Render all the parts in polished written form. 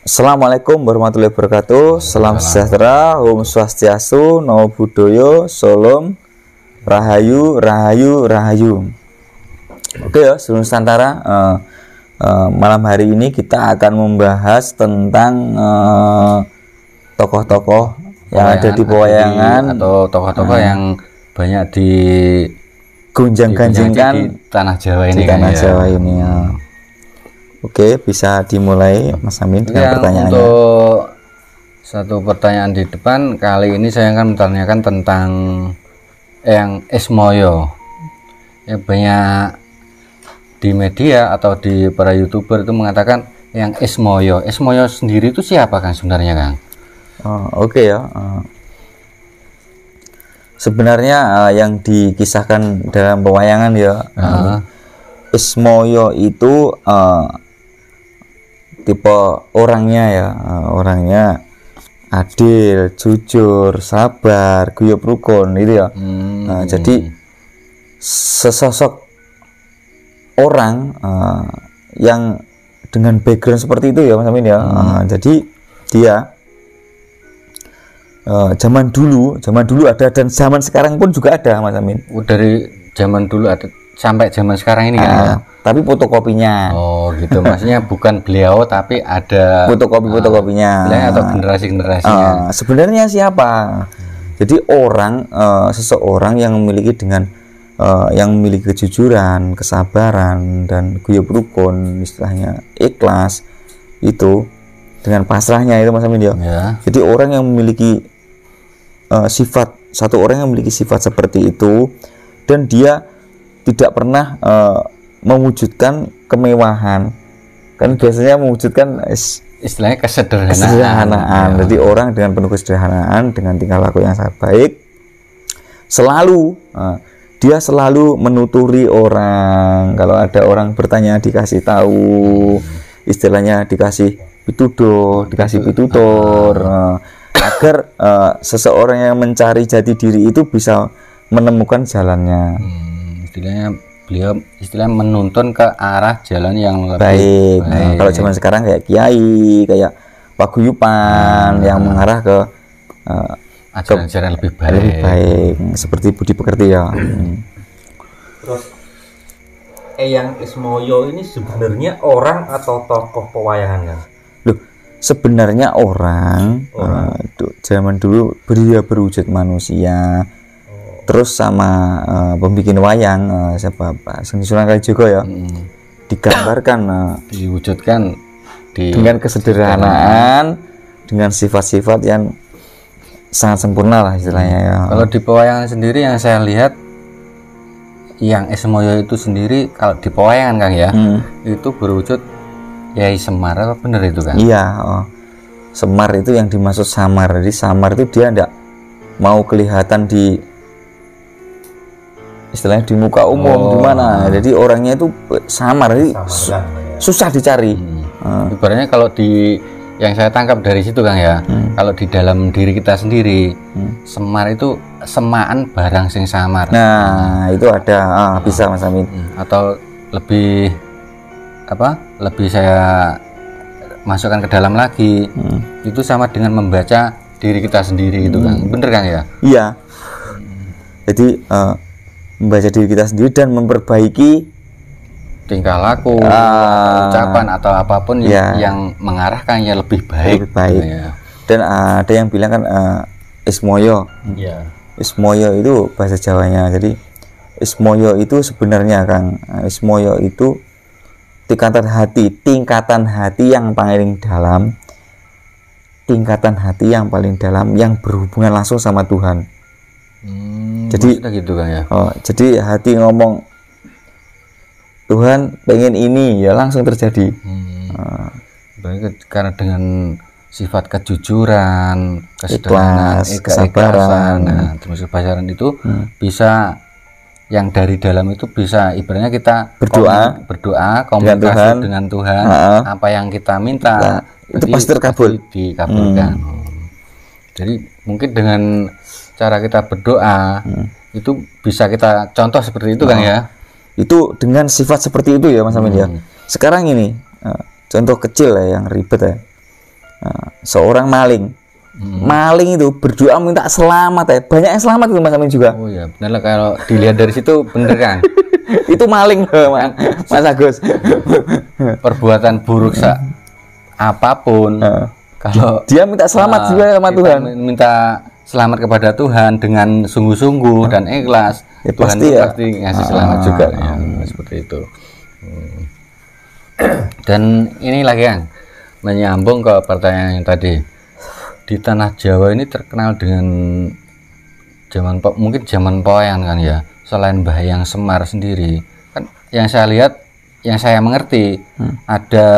Assalamualaikum warahmatullahi wabarakatuh. Salam sejahtera, Om Swastiastu, Namo Buddhaya, Salam, Rahayu, Rahayu, Rahayu. Oke ya, seluruh Nusantara, malam hari ini kita akan membahas tentang tokoh-tokoh yang ada di pewayangan atau tokoh-tokoh yang banyak di gonjang-ganjingkan di tanah Jawa ini, di tanah Jawa ini ya. Oke, bisa dimulai Mas Amin dengan pertanyaannya. Untuk satu pertanyaan di depan, kali ini saya akan menanyakan tentang yang Ismoyo. Ya, banyak di media atau di para YouTuber itu mengatakan yang Ismoyo. Ismoyo sendiri itu siapa Kang sebenarnya, Kang? Oke ya. Sebenarnya yang dikisahkan dalam pewayangan ya, Ismoyo itu tipe orangnya ya, orangnya adil, jujur, sabar, guyup rukun itu ya. Jadi sesosok orang yang dengan background seperti itu ya Mas Amin ya. Jadi dia zaman dulu ada dan zaman sekarang pun juga ada Mas Amin. Dari zaman dulu ada sampai zaman sekarang ini kan. Tapi fotokopinya. Oh gitu, maksudnya bukan beliau tapi ada fotokopinya atau generasi-generasinya. Sebenarnya siapa? Jadi orang, seseorang yang memiliki kejujuran, kesabaran dan guyup rukun, istilahnya ikhlas, itu dengan pasrahnya itu Mas Amin ya. Jadi orang yang memiliki satu orang yang memiliki sifat seperti itu dan dia tidak pernah mewujudkan kemewahan, kan biasanya mewujudkan istilahnya kesederhanaan. Jadi orang dengan penuh kesederhanaan, dengan tingkah laku yang sangat baik, dia selalu menuturi orang. Kalau ada orang bertanya dikasih tahu, istilahnya dikasih pituduh, dikasih pitutur, agar seseorang yang mencari jati diri itu bisa menemukan jalannya. Beliau menuntun ke arah jalan yang lebih baik. Kalau zaman sekarang kayak kiai, kayak paguyupan yang mengarah ke ajaran lebih baik, seperti budi pekerti ya. Terus yang Ismoyo ini sebenarnya orang atau tokoh pewayangan kan? Loh, sebenarnya orang. Zaman dulu dia berwujud manusia. Terus sama pembikin wayang siapa Pak Seni Sunan Kalijaga ya, digambarkan diwujudkan dengan kesederhanaan, dengan sifat-sifat yang sangat sempurna lah istilahnya ya. Kalau di pewayangan sendiri yang saya lihat, yang Ismoyo itu sendiri kalau di pewayangan Kang ya, itu berwujud Yai Semar, apa benar itu kan? Iya, Semar itu yang dimaksud samar. Jadi samar itu dia enggak mau kelihatan di istilahnya di muka umum di mana. Jadi orangnya itu samar, jadi susah dicari. Ibaratnya kalau di yang saya tangkap dari situ Kang ya, kalau di dalam diri kita sendiri, semar itu semaan barang sing samar. Nah, itu ada bisa Mas Amin. Atau lebih lebih saya masukkan ke dalam lagi, itu sama dengan membaca diri kita sendiri itu Kang. Bener Kang ya? Iya. Jadi membaca diri kita sendiri dan memperbaiki tingkah laku, ucapan atau apapun yang mengarahkan yang lebih baik. Ya. Dan ada yang bilang kan Ismoyo. Ismoyo itu bahasa Jawanya. Jadi Ismoyo itu sebenarnya Kang, Ismoyo itu tingkatan hati yang paling dalam, yang berhubungan langsung sama Tuhan. Jadi gitu kan ya. Jadi hati ngomong Tuhan pengen ini ya langsung terjadi. karena dengan sifat kejujuran, kesederhanaan, Ikhlas, kesabaran. Nah, terus kesabaran itu bisa yang dari dalam itu bisa ibaratnya kita berdoa komunikasi dengan Tuhan, apa yang kita minta itu pasti terkabul, dikabulkan. Jadi mungkin dengan cara kita berdoa itu bisa kita contoh seperti itu kan ya. Itu dengan sifat seperti itu ya Mas Amin ya. Sekarang ini contoh kecil ya yang ribet ya. Seorang maling itu berdoa minta selamat ya, banyak yang selamat itu Mas Amin juga. Oh ya benar lah, kalau dilihat dari situ bener kan. Itu maling loh Mas Agus. Perbuatan buruk apapun kalau dia minta selamat juga sama Tuhan, minta selamat kepada Tuhan dengan sungguh-sungguh dan ikhlas, ya, Tuhan pasti ngasih selamat juga ya, seperti itu. Dan ini lagi yang menyambung ke pertanyaan yang tadi, di tanah Jawa ini terkenal dengan mungkin zaman Poyan kan ya, selain Mbah Hyang Semar sendiri kan, yang saya lihat, yang saya mengerti ada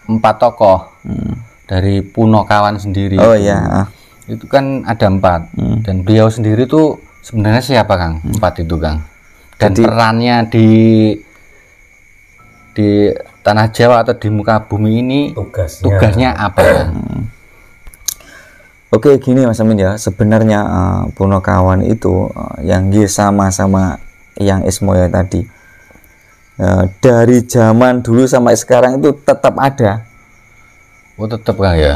4 tokoh dari Punokawan sendiri. Oh iya, itu kan ada 4 dan beliau sendiri tuh sebenarnya siapa Kang? 4 itu Kang, dan jadi, perannya di tanah Jawa atau di muka bumi ini tugasnya apa Kang? Oke gini Mas Amin ya, sebenarnya Punokawan itu yang sama-sama yang Ismoyo tadi, dari zaman dulu sampai sekarang itu tetap ada. Oh tetap Kang ya.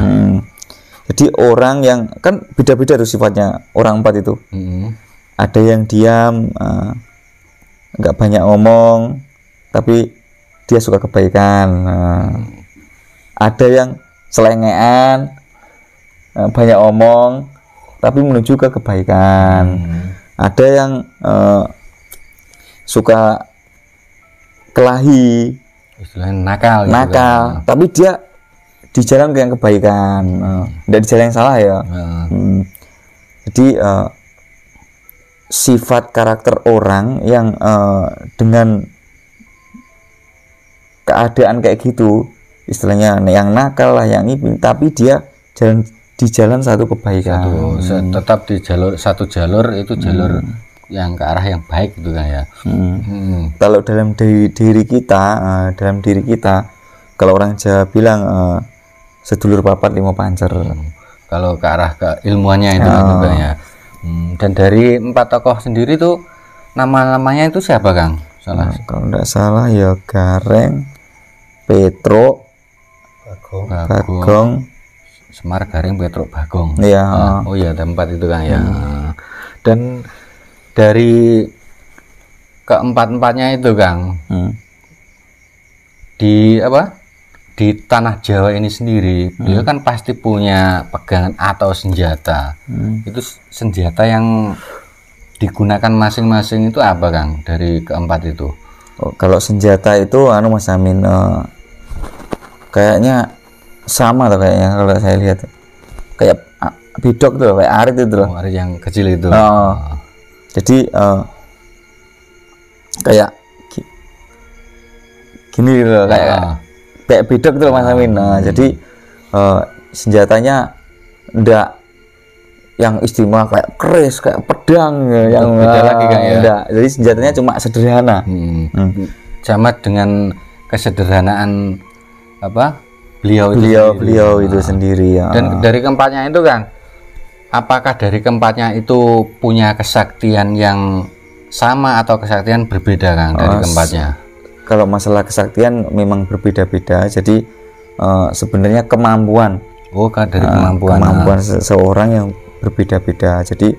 Jadi orang yang kan beda-beda tuh sifatnya orang 4 itu. Ada yang diam, nggak banyak ngomong, tapi dia suka kebaikan. Ada yang selengean, banyak omong tapi menuju ke kebaikan. Ada yang suka kelahi, istilahnya nakal tapi dia di jalan yang kebaikan, tidak di jalan yang salah ya. Jadi sifat karakter orang yang dengan keadaan kayak gitu, istilahnya yang nakal lah, yang ini, tapi dia di jalan satu kebaikan, tetap di satu jalur itu jalur yang ke arah yang baik gitu kan ya. Kalau dalam diri kita, kalau orang Jawa bilang sedulur papat limo pancer. Kalau ke arah keilmuannya itu juga ya. Dan dari 4 tokoh sendiri tuh nama-namanya itu siapa Kang? Kalau tidak salah ya Gareng, Petro, Bagong, Semar, Gareng, Petro, Bagong. Iya. Oh iya, ada 4 itu kan ya. Dan dari keempat-empatnya itu Kang, di tanah Jawa ini sendiri, beliau kan pasti punya pegangan atau senjata. Itu senjata yang digunakan masing-masing itu apa Kang dari keempat itu? Kalau senjata itu Mas Amin, kayaknya sama tuh kayaknya, kalau saya lihat kayak bidok tuh, kayak arit itu loh. Arit yang kecil itu. Jadi kayak gini loh, kayak bidok tuh Mas Amin. Jadi senjatanya ndak yang istimewa kayak keris, kayak pedang yang beda lagi kan ya. Enggak. Jadi senjatanya cuma sederhana. Sama dengan kesederhanaan beliau itu sendiri ya. Dan dari keempatnya itu kan, apakah dari keempatnya itu punya kesaktian yang sama atau kesaktian berbeda Kang dari keempatnya? Kalau masalah kesaktian memang berbeda-beda. Jadi sebenarnya kemampuan. Dari kemampuan seseorang yang berbeda-beda. Jadi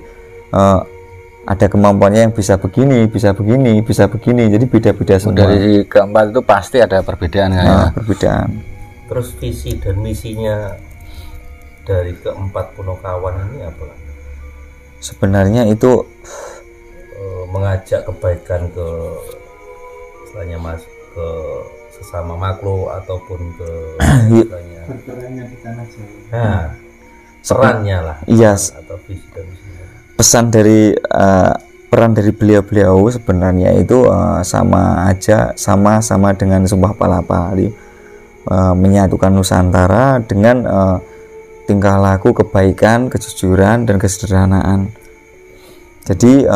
ada kemampuannya yang bisa begini, bisa begini, bisa begini. Jadi beda-beda semua. Dari keempat itu pasti ada perbedaan kan ya? Perbedaan. Terus visi dan misinya dari keempat Punokawan ini apa? Sebenarnya itu mengajak kebaikan ke istilahnya ke sesama makhluk ataupun ke istilahnya perannya lah. Iya. Atau visi dan misinya. Pesan dari peran dari beliau sebenarnya itu sama aja, sama dengan Sumpah Palapa. menyatukan Nusantara dengan tingkah laku, kebaikan, kejujuran, dan kesederhanaan. Jadi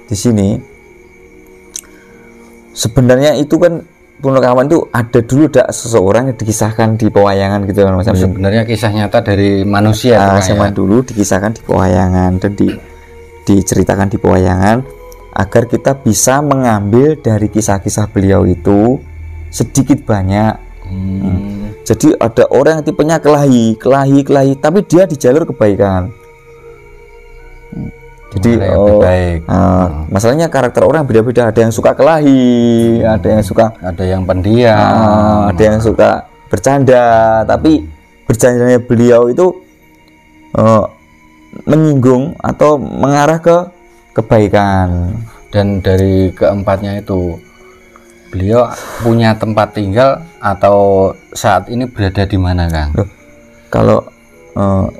di sini sebenarnya itu kan Punokawan itu ada dulu seseorang yang dikisahkan di pewayangan gitu kan Mas Amin. Sebenarnya kisah nyata dari manusia zaman dulu dikisahkan di pewayangan dan diceritakan di pewayangan agar kita bisa mengambil dari kisah-kisah beliau itu sedikit banyak. Jadi ada orang yang tipenya kelahi, tapi dia di jalur kebaikan. Jadi baik. Masalahnya karakter orang beda-beda. Ada yang suka kelahi, ada yang suka, ada yang pendiam, ada yang suka bercanda. Tapi bercandanya beliau itu menyinggung atau mengarah ke kebaikan. Dan dari keempatnya itu, beliau punya tempat tinggal atau saat ini berada di mana, Kang? Kalau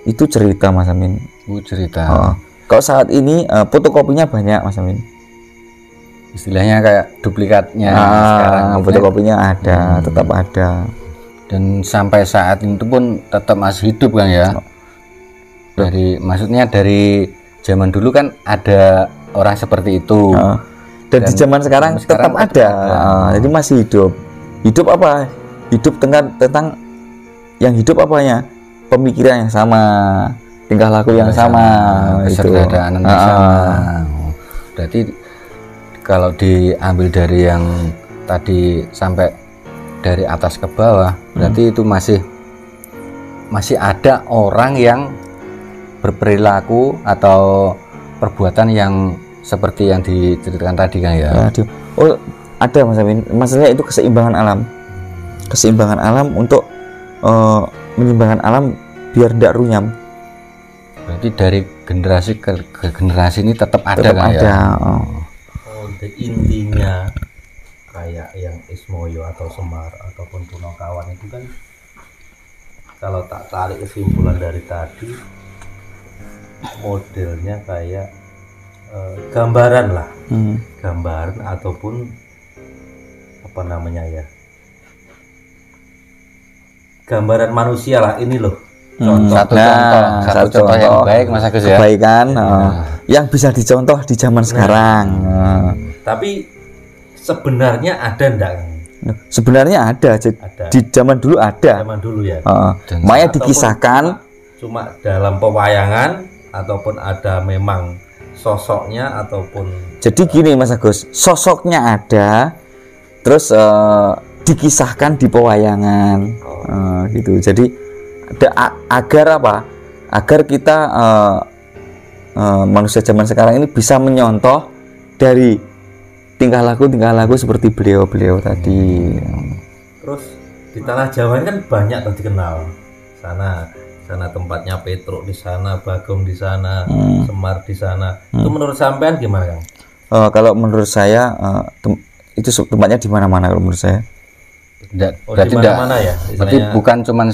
itu cerita Mas Amin. Cerita. Kalau saat ini fotokopinya banyak Mas Amin. Istilahnya kayak duplikatnya sekarang. Fotokopinya ada, tetap ada. Dan sampai saat itu pun tetap masih hidup kan ya? Maksudnya dari zaman dulu kan ada orang seperti itu. Dan di zaman sekarang tetap ada. Jadi masih hidup. Hidup apa? Hidup tentang yang hidup apanya? Pemikiran yang sama, tingkah laku yang sama, kesederhanaan yang sama. Berarti kalau diambil dari yang tadi sampai dari atas ke bawah, berarti itu masih ada orang yang berperilaku atau perbuatan yang seperti yang diceritakan tadi kan ya? Oh, ada Mas Amin. Maksudnya itu keseimbangan alam. Keseimbangan alam untuk menyeimbangkan alam biar tidak runyam. Berarti dari generasi ke generasi ini tetap ada kan ada. Ya? Intinya kayak yang Ismoyo atau Semar ataupun Punokawan itu kan, kalau tak tarik kesimpulan dari tadi, modelnya kayak gambaran lah, gambaran ataupun apa namanya ya, gambaran manusia lah. Ini loh satu contoh yang baik Mas Agus ya, kebaikan yang bisa dicontoh di zaman sekarang. Tapi sebenarnya ada enggak? Sebenarnya ada. Di zaman dulu ada. Zaman dulu ya. Makanya dikisahkan cuma dalam pewayangan ataupun ada memang sosoknya ataupun. Jadi gini Mas Agus, sosoknya ada, terus dikisahkan di pewayangan, gitu. Jadi agar apa? Agar kita manusia zaman sekarang ini bisa menyontoh dari tingkah laku seperti beliau tadi. Terus di tanah Jawa kan banyak yang dikenal. Sana tempatnya Petruk di sana, Bagong di sana, Semar di sana. Itu menurut sampean gimana, Kang? Kalau menurut saya itu tempatnya di mana-mana kalau menurut saya. Berarti mana ya? Berarti bukan cuma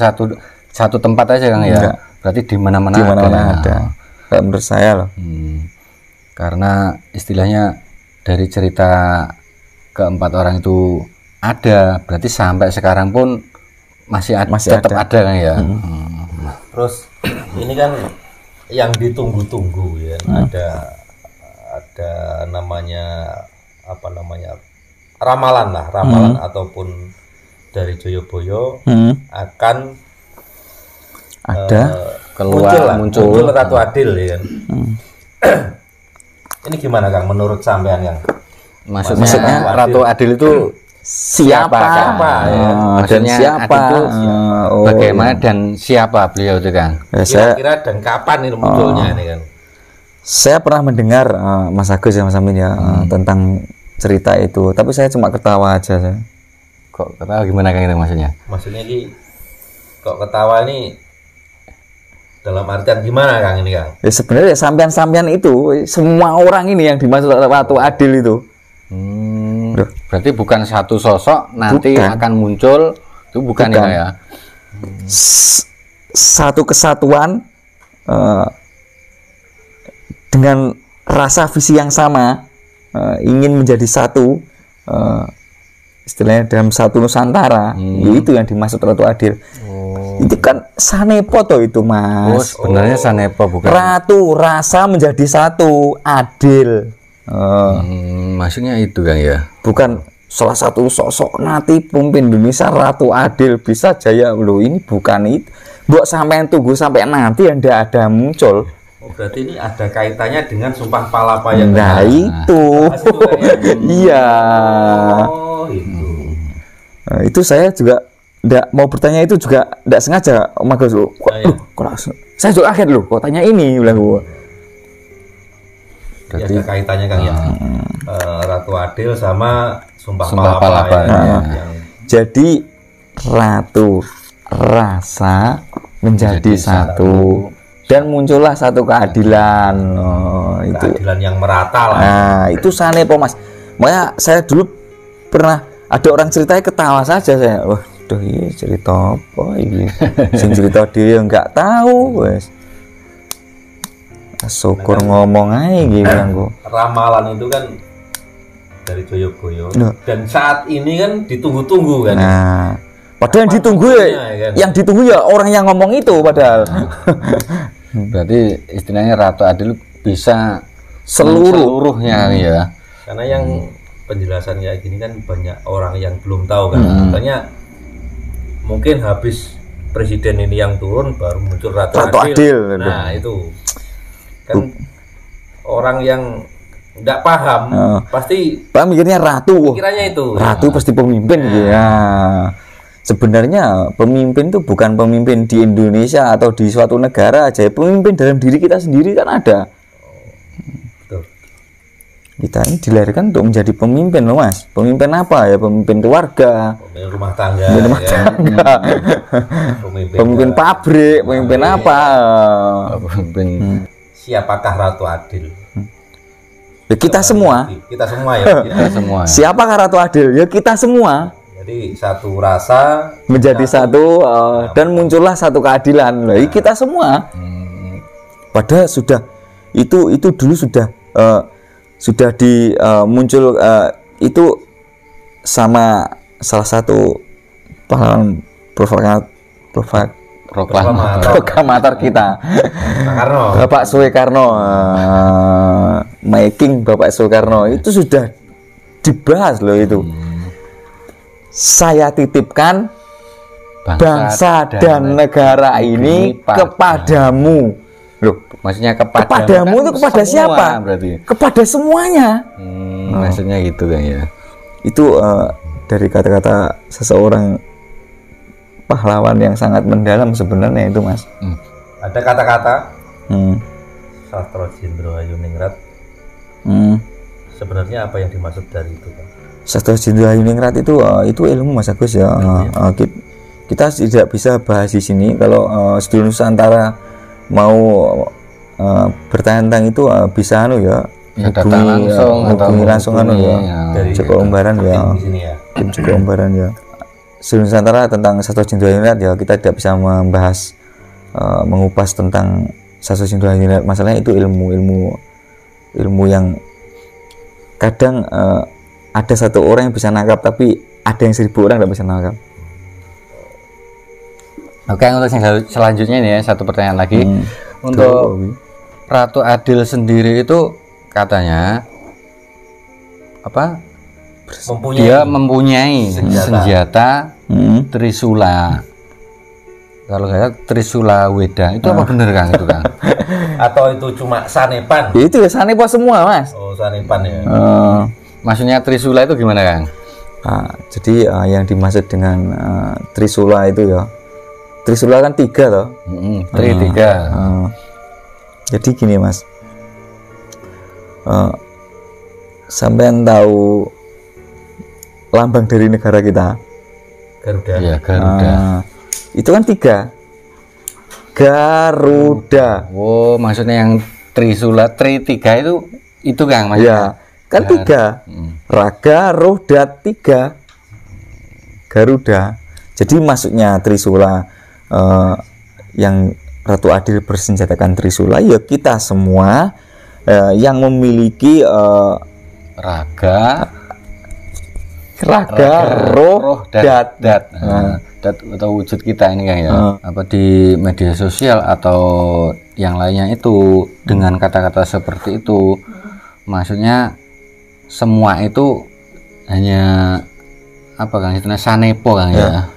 satu tempat aja Kang ya. Enggak. Berarti di mana-mana ada. Kalau menurut saya loh. Karena istilahnya dari cerita keempat orang itu ada, berarti sampai sekarang pun masih tetap ada kan ya. Terus ini kan yang ditunggu-tunggu ya, ada namanya apa namanya, ramalan ataupun dari Joyoboyo akan ada muncul Ratu Adil ya kan. Ini gimana Kang menurut sampean Kang? Maksudnya Ratu Adil itu siapa ya? Maksudnya siapa? Bagaimana dan siapa beliau itu Kang? Kira-kira dan kapan ini munculnya ini kan? Saya pernah mendengar Mas Agus ya Mas Amin ya tentang cerita itu, tapi saya cuma ketawa aja saya. Kok ketawa gimana Kang itu maksudnya? Maksudnya kok ketawa ini dalam artian gimana Kang ini Kang? Ya sebenarnya sampean itu semua orang ini yang dimaksud Ratu Adil itu. Berarti bukan satu sosok nanti akan muncul, itu bukan. Ya? Satu kesatuan dengan rasa visi yang sama, ingin menjadi satu, istilahnya dalam satu Nusantara. Itu yang dimaksud Ratu Adil. Itu kan sanepo toh itu Mas. Sebenarnya sanepo bukan. Ratu rasa menjadi satu, adil. Maksudnya itu kan ya. Bukan salah satu sosok nanti pemimpin Indonesia Ratu Adil bisa jaya loh, ini bukan itu. Buat sampai tunggu sampai nanti Anda ada muncul. Oh, berarti ini ada kaitannya dengan Sumpah Palapa yang Nah itu. Iya. Oh itu. Nah, itu saya juga nggak mau bertanya, itu juga nggak sengaja Om Agus loh. Kok saya juga kaget loh kok tanya ini bilang gue. Jadi ada kaitannya Kang ya. Ratu Adil sama Sumpah Palapa, Palapa ya. Jadi ratu rasa menjadi satu dan muncullah satu keadilan. Itu keadilan yang merata lah. Nah itu sanepo Mas. Makanya saya dulu pernah ada orang ceritanya ketawa saja saya. Wah, ini cerita apa ini? Sing cerita dia nggak tahu, wes. Syukur ngomong aja gitu. Ramalan itu kan dari Joyoboyo dan saat ini kan ditunggu-tunggu kan. Nah, padahal yang ditunggu ya, kan? Yang ditunggu ya orang yang ngomong itu padahal. Berarti istilahnya Ratu Adil bisa seluruhnya ya. Karena yang penjelasan kayak gini kan banyak orang yang belum tahu kan. Makanya mungkin habis presiden ini yang turun baru muncul Ratu Adil. Nah, itu kan orang yang nggak paham pasti mikirnya ratu. Pikirannya itu. Ratu pasti pemimpin ya. Sebenarnya pemimpin itu bukan pemimpin di Indonesia atau di suatu negara aja. Pemimpin dalam diri kita sendiri kan ada. Betul. Kita ini dilahirkan untuk menjadi pemimpin loh Mas. Pemimpin apa ya? Pemimpin keluarga, pemimpin rumah tangga, pemimpin pabrik, pemimpin apa? Pemimpin. Siapakah Ratu Adil? Ya, kita semua. Kita semua ya. Kita semua. Siapakah Ratu Adil? Ya kita semua. Jadi satu rasa menjadi satu dan muncullah satu keadilan. Lah kita semua. Padahal sudah itu dulu sudah muncul itu sama salah satu pahlawan proklamator kita, Bapak Soekarno, making Bapak Soekarno itu sudah dibahas loh itu. Saya titipkan bangsa dan negara ini kepadamu. Loh, maksudnya kepadamu itu kepada siapa? Berarti kepada semuanya. Maksudnya gitu kan ya. Itu dari kata-kata seseorang pahlawan yang sangat mendalam sebenarnya itu Mas. Ada kata-kata Sastro Jendro Ayuningrat. Sebenarnya apa yang dimaksud dari itu Pak? Sastro Jendro Ayuningrat itu ilmu Mas Agus ya. Kita tidak bisa bahas di sini. Kalau seluruh Nusantara mau bertanya tentang itu bisa ya hubungi langsung ya. Dari Joko Umbaran ya. Tim Joko Umbaran ya. Seluruh Nusantara tentang Sastro Jendro Ayuningrat ya, kita tidak bisa membahas mengupas tentang Sastro Jendro Ayuningrat. Masalahnya itu ilmu yang kadang ada satu orang yang bisa nangkap, tapi ada yang 1000 orang tidak bisa nangkap. Oke, untuk yang selanjutnya nih ya, satu pertanyaan lagi. Untuk Ratu Adil sendiri itu katanya apa? Dia mempunyai senjata Trisula. Kalau saya Trisula Weda itu apa bener Kang itu Kang? Atau itu cuma sanepan? Ya, itu ya sanepan semua Mas. Oh sanepan ya. Maksudnya Trisula itu gimana Kang? Jadi yang dimaksud dengan Trisula itu ya, Trisula kan 3 toh. 3. Jadi gini Mas, sampean tahu lambang dari negara kita? Garuda. Ya, Garuda. Itu kan 3. Garuda. Oh, maksudnya yang Trisula, 3 itu Kang maksudnya. Ya, kan 3. Raga, roh, dat 3. Garuda. Jadi maksudnya Trisula yang Ratu Adil bersenjatakan Trisula ya kita semua yang memiliki raga, raga, roh, dat. Dat atau wujud kita ini kan ya, apa di media sosial atau yang lainnya itu dengan kata-kata seperti itu, maksudnya semua itu hanya apa kan itu sanepo kan ya.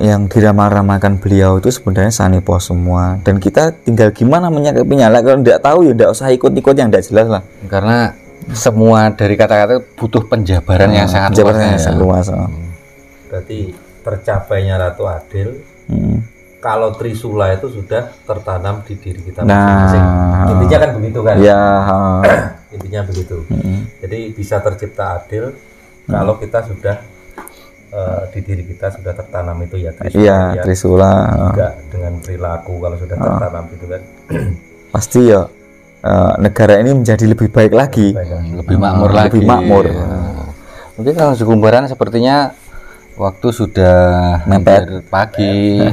Yang diramal-ramalkan beliau itu sebenarnya sanepo semua, dan kita tinggal gimana menyikapinya lah. Kalau tidak tahu ya tidak usah ikut-ikut yang tidak jelas lah, karena semua dari kata-kata butuh penjabaran yang sangat luas. Berarti tercapainya Ratu Adil kalau Trisula itu sudah tertanam di diri kita masing-masing. Intinya kan begitu kan ya. Intinya begitu. Jadi bisa tercipta adil kalau kita sudah di diri kita sudah tertanam itu ya Trisula. Iya, Trisula. Juga dengan perilaku kalau sudah tertanam gitu kan. Pasti ya negara ini menjadi lebih baik lagi, lebih makmur lagi. Lebih makmur. Mungkin kalau Jogombaran sepertinya waktu sudah mepet pagi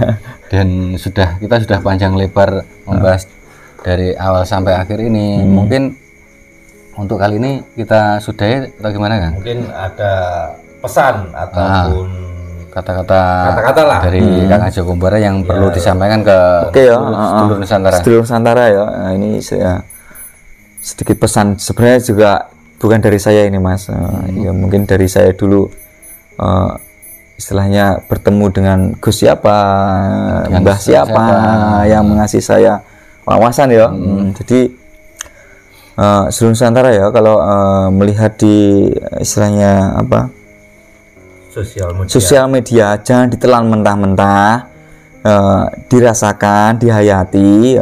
dan kita sudah panjang lebar membahas dari awal sampai akhir ini. Mungkin untuk kali ini kita sudahi atau gimana kan? Mungkin ada pesan ataupun kata-kata lah dari Kakak Jogombara yang perlu disampaikan ke sedulur Nusantara. Sedulur Nusantara ya. Nah, ini saya sedikit pesan, sebenarnya juga bukan dari saya ini Mas. Ya mungkin dari saya dulu. Istilahnya bertemu dengan Gus siapa, Mbah siapa yang mengasih saya wawasan ya. Jadi seluruh Nusantara ya, kalau melihat di istilahnya apa sosial media jangan ditelan mentah-mentah, dirasakan, dihayati,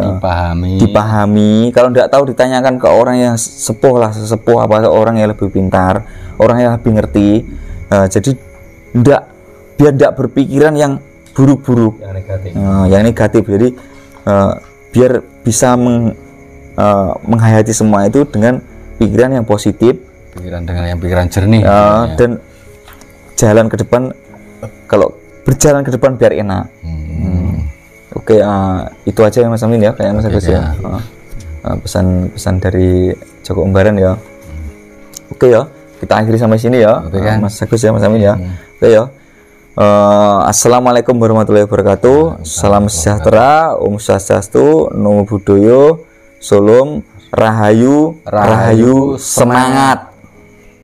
dipahami. Kalau tidak tahu ditanyakan ke orang yang sepuh lah, sesepuh apa orang yang lebih pintar, orang yang lebih ngerti. Jadi biar tidak berpikiran yang buruk-buruk, yang negatif. Jadi biar bisa menghayati semua itu dengan pikiran yang positif, pikiran jernih, dan jalan ke depan. Kalau berjalan ke depan biar enak. Oke, itu aja ya Mas Amin ya, kayak Mas Agus ya. Pesan dari Jogombaran ya. Oke ya, kita akhiri sampai sini ya. Mas Agus ya, Mas Amin ya. Oke ya. Assalamualaikum warahmatullahi wabarakatuh. Salam sejahtera, Om Swastiastu, Namo Buddhaya, Salam, Rahayu, semangat.